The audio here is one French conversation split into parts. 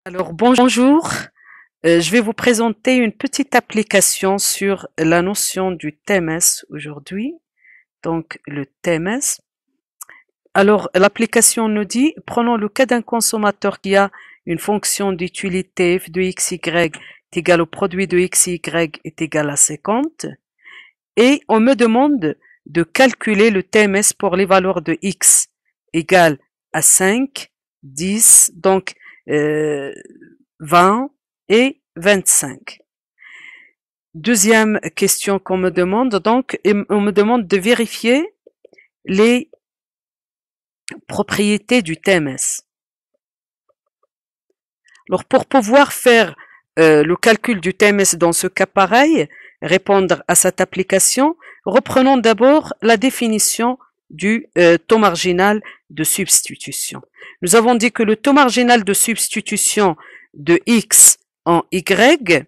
Alors bonjour, je vais vous présenter une petite application sur la notion du TMS aujourd'hui. Donc le TMS. Alors l'application nous dit, prenons le cas d'un consommateur qui a une fonction d'utilité f de xy est égale au produit de xy est égal à 50 et on me demande de calculer le TMS pour les valeurs de x égale à 5, 10, donc 20 et 25. Deuxième question qu'on me demande, donc, on me demande de vérifier les propriétés du TMS. Alors, pour pouvoir faire le calcul du TMS dans ce cas pareil, répondre à cette application, reprenons d'abord la définition du taux marginal de substitution. Nous avons dit que le taux marginal de substitution de x en y,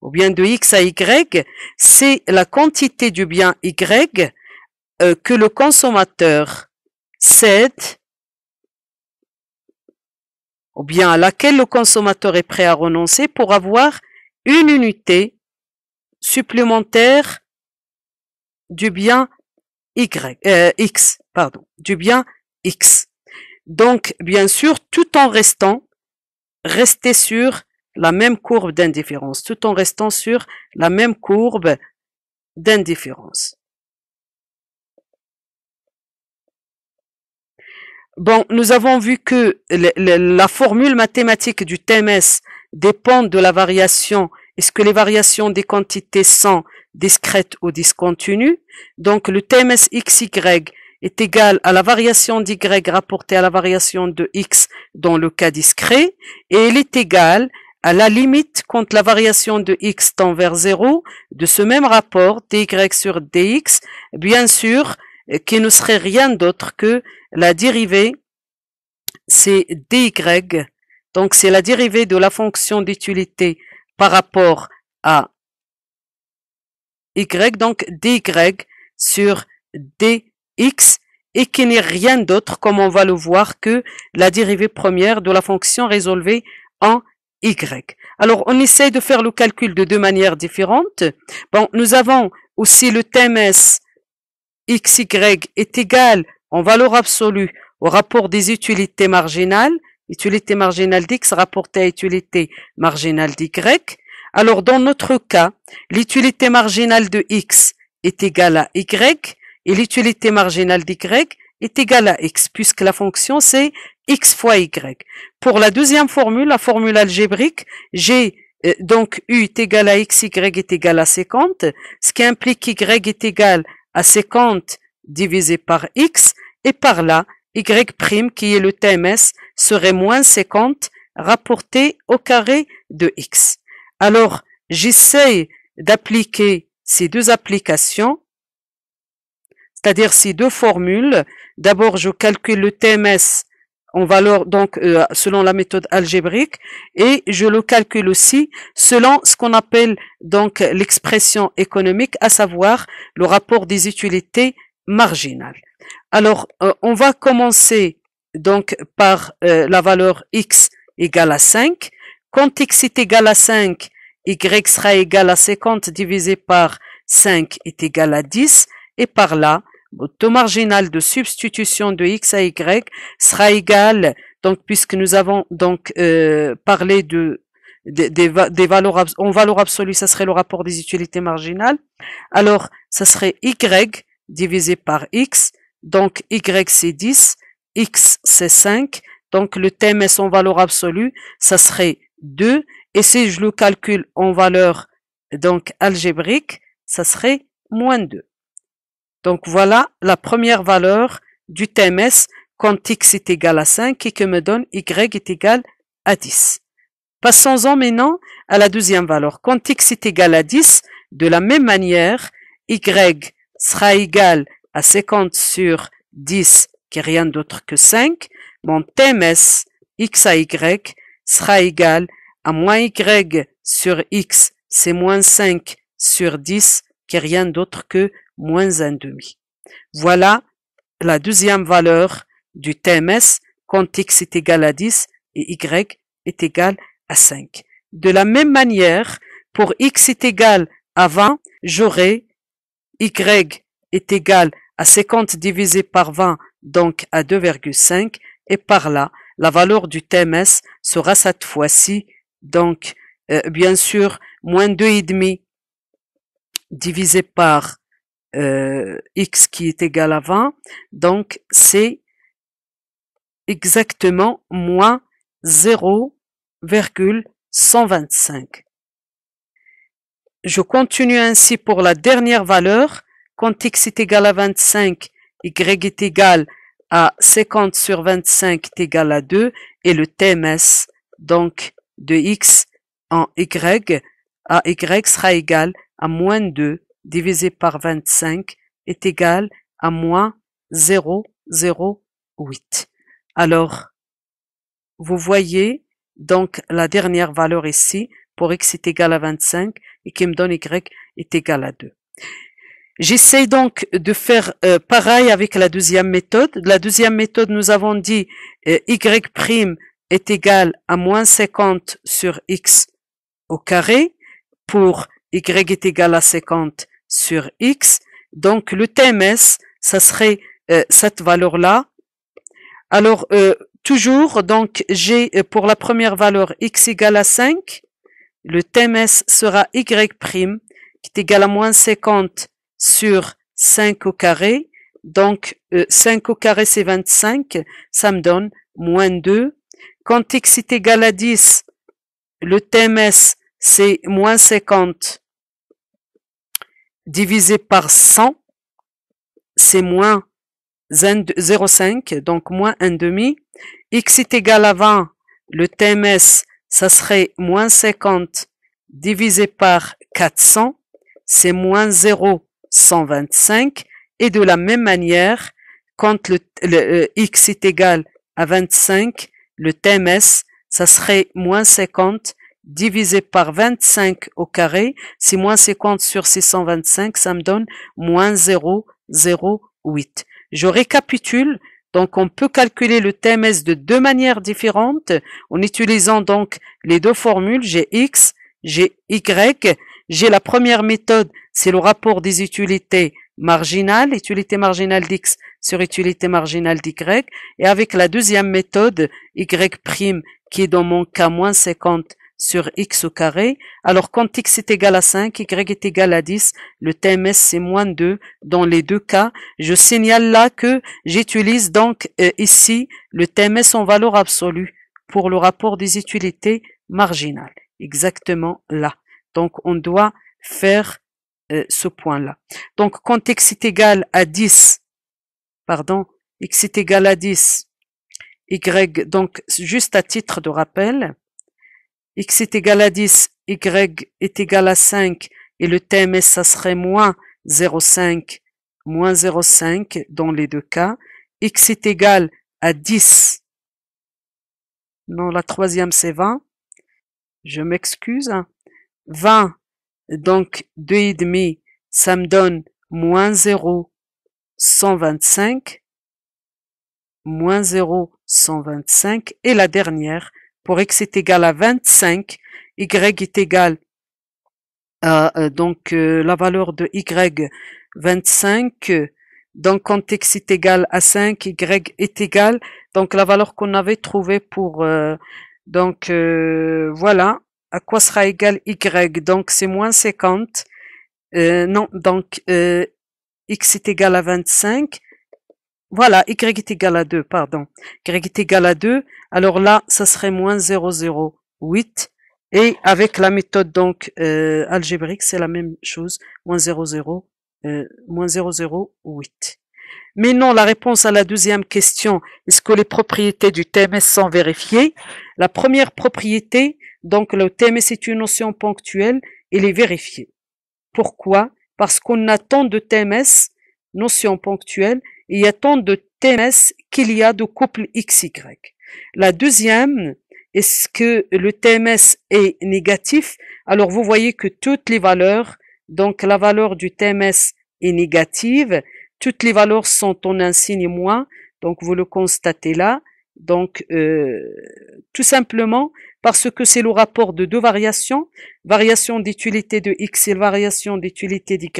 ou bien de x à y, c'est la quantité du bien y que le consommateur cède, ou bien à laquelle le consommateur est prêt à renoncer pour avoir une unité supplémentaire du bien du bien x. Donc, bien sûr, tout en restant rester sur la même courbe d'indifférence, tout en restant sur la même courbe d'indifférence. Bon, nous avons vu que la formule mathématique du TMS dépend de la variation. Est-ce que les variations des quantités sont discrètes ou discontinues? Donc, le TMS XY est égal à la variation d'y rapportée à la variation de x dans le cas discret, et elle est égale à la limite quand la variation de x tend vers 0 de ce même rapport dy sur dx, bien sûr, qui ne serait rien d'autre que la dérivée, c'est dy, donc c'est la dérivée de la fonction d'utilité par rapport à y, donc dy sur dx, et qui n'est rien d'autre, comme on va le voir, que la dérivée première de la fonction résolvée en y. Alors, on essaie de faire le calcul de deux manières différentes. Bon, nous avons aussi le TMS xy est égal en valeur absolue au rapport des utilités marginales, utilité marginale d'x rapportée à utilité marginale d'y. Alors, dans notre cas, l'utilité marginale de x est égale à y et l'utilité marginale d'y est égale à x, puisque la fonction c'est x fois y. Pour la deuxième formule, la formule algébrique, j'ai donc u est égal à x, y est égal à 50, ce qui implique y est égal à 50 divisé par x, et par là, y' qui est le TMS serait moins 50 rapporté au carré de x. Alors, j'essaie d'appliquer ces deux applications, c'est-à-dire ces deux formules. D'abord, je calcule le TMS en valeur, donc selon la méthode algébrique, et je le calcule aussi selon ce qu'on appelle donc l'expression économique, à savoir le rapport des utilités marginales. Alors, on va commencer donc par la valeur x égale à 5. Quand x est égal à 5, y sera égal à 50 divisé par 5 est égal à 10, et par là, le taux marginal de substitution de x à y sera égal, donc puisque nous avons donc parlé des valeurs en valeur absolue, ça serait le rapport des utilités marginales. Alors, ça serait y divisé par x, donc y c'est 10, x c'est 5, donc le TMS en valeur absolue, ça serait 2, et si je le calcule en valeur donc algébrique, ça serait moins 2. Donc voilà la première valeur du TMS quand x est égal à 5 et que me donne y est égal à 10. Passons-en maintenant à la deuxième valeur. Quand x est égal à 10, de la même manière, y sera égal à 50 sur 10, qui est rien d'autre que 5. Mon TMS x à y sera égal à moins y sur x, c'est moins 5 sur 10, qui est rien d'autre que moins 1,5. Voilà la deuxième valeur du TMS quand x est égal à 10 et y est égal à 5. De la même manière, pour x est égal à 20, j'aurai y est égal à 50 divisé par 20, donc à 2,5. Et par là, la valeur du TMS sera cette fois-ci, donc bien sûr, moins 2,5 divisé par x qui est égal à 20, donc c'est exactement moins 0,125. Je continue ainsi pour la dernière valeur. Quand x est égal à 25, y est égal à 50 sur 25 est égal à 2 et le TMS donc de x en y à y sera égal à moins 2 divisé par 25 est égal à moins 0,08. Alors, vous voyez donc la dernière valeur ici pour x est égal à 25 et qui me donne y est égal à 2. J'essaie donc de faire pareil avec la deuxième méthode. La deuxième méthode, nous avons dit y' est égal à moins 50 sur x au carré pour y est égal à 50 sur x. Donc le TMS, ça serait cette valeur-là. Alors toujours, donc j'ai pour la première valeur x égale à 5, le TMS sera y' qui est égal à moins 50 sur 5 au carré. Donc 5 au carré c'est 25, ça me donne moins 2. Quand x est égal à 10, le TMS c'est moins 50 divisé par 100, c'est moins 0,5, donc moins 1,5. X est égal à 20, le TMS, ça serait moins 50 divisé par 400, c'est moins 0,125. Et de la même manière, quand le X est égal à 25, le TMS, ça serait moins 50 divisé par 25 au carré. C'est moins 50 sur 625, ça me donne moins 0,08. Je récapitule. Donc, on peut calculer le TMS de deux manières différentes en utilisant donc les deux formules. J'ai X, j'ai Y. J'ai la première méthode, c'est le rapport des utilités marginales, utilité marginale d'X sur utilité marginale d'Y. Et avec la deuxième méthode, Y' qui est dans mon cas moins 50 sur x au carré. Alors quand x est égal à 5, y est égal à 10, le TMS c'est moins 2 dans les deux cas. Je signale là que j'utilise donc ici le TMS en valeur absolue pour le rapport des utilités marginales. Exactement là. Donc on doit faire ce point-là. Donc quand x est égal à 10, x est égal à 10, y, donc juste à titre de rappel, x est égal à 10, y est égal à 5, et le TMS, ça serait moins 0,5 dans les deux cas. X est égal à 10. Non, la troisième, c'est 20. Je m'excuse. 20, donc 2,5, ça me donne moins 0,125. Moins 0,125. Et la dernière, pour x est égal à 25, y est égal à la valeur de y 25. Donc quand x est égal à 5, y est égal donc la valeur qu'on avait trouvée pour voilà à quoi sera égal y. Donc c'est moins 50. Non, donc x est égal à 25. Voilà, y est égal à 2, pardon. Y est égal à 2. Alors là, ça serait moins 0,08. Et avec la méthode donc algébrique, c'est la même chose, moins 0,08. Mais non, la réponse à la deuxième question, est-ce que les propriétés du TMS sont vérifiées? La première propriété, donc le TMS est une notion ponctuelle, elle est vérifiée. Pourquoi? Parce qu'on a tant de TMS, notion ponctuelle, et il y a tant de TMS qu'il y a de couple XY. La deuxième, est-ce que le TMS est négatif? Alors vous voyez que toutes les valeurs, donc la valeur du TMS est négative, toutes les valeurs sont en un signe moins, donc vous le constatez là. Donc tout simplement, parce que c'est le rapport de deux variations, variation d'utilité de x et variation d'utilité d'y.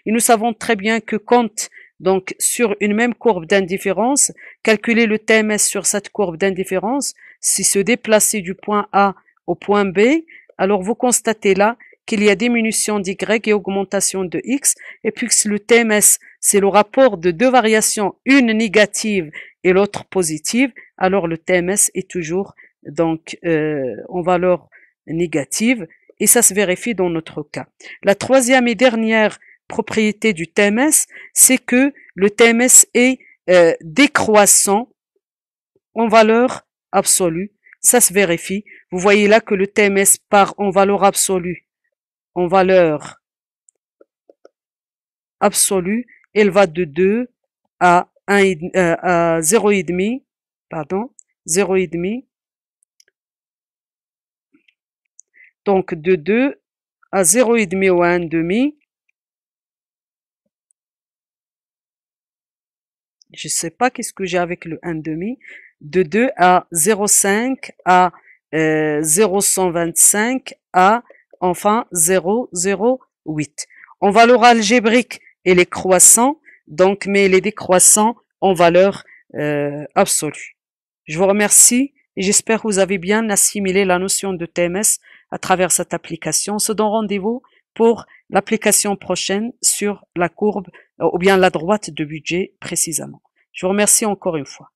Et nous savons très bien que quand, donc, sur une même courbe d'indifférence, calculer le TMS sur cette courbe d'indifférence, c'est se déplacer du point A au point B. Alors, vous constatez là qu'il y a diminution d'y et augmentation de x, et puisque le TMS, c'est le rapport de deux variations, une négative et l'autre positive, alors le TMS est toujours donc en valeur négative, et ça se vérifie dans notre cas. La troisième et dernière propriété du TMS, c'est que le TMS est décroissant en valeur absolue. Ça se vérifie. Vous voyez là que le TMS part en valeur absolue. En valeur absolue, elle va de 2 à 0,5, pardon, 0,5. Donc, de 2 à 0,5 ou 1,5. Je sais pas qu'est-ce que j'ai avec le 1,5. De 2 à 0,5 à 0,125 à enfin 0,08. En valeur algébrique, elle est croissant, donc, mais elle est décroissant en valeur absolue. Je vous remercie et j'espère que vous avez bien assimilé la notion de TMS à travers cette application. On se donne rendez-vous pour l'application prochaine sur la courbe ou bien la droite de budget précisément. Je vous remercie encore une fois.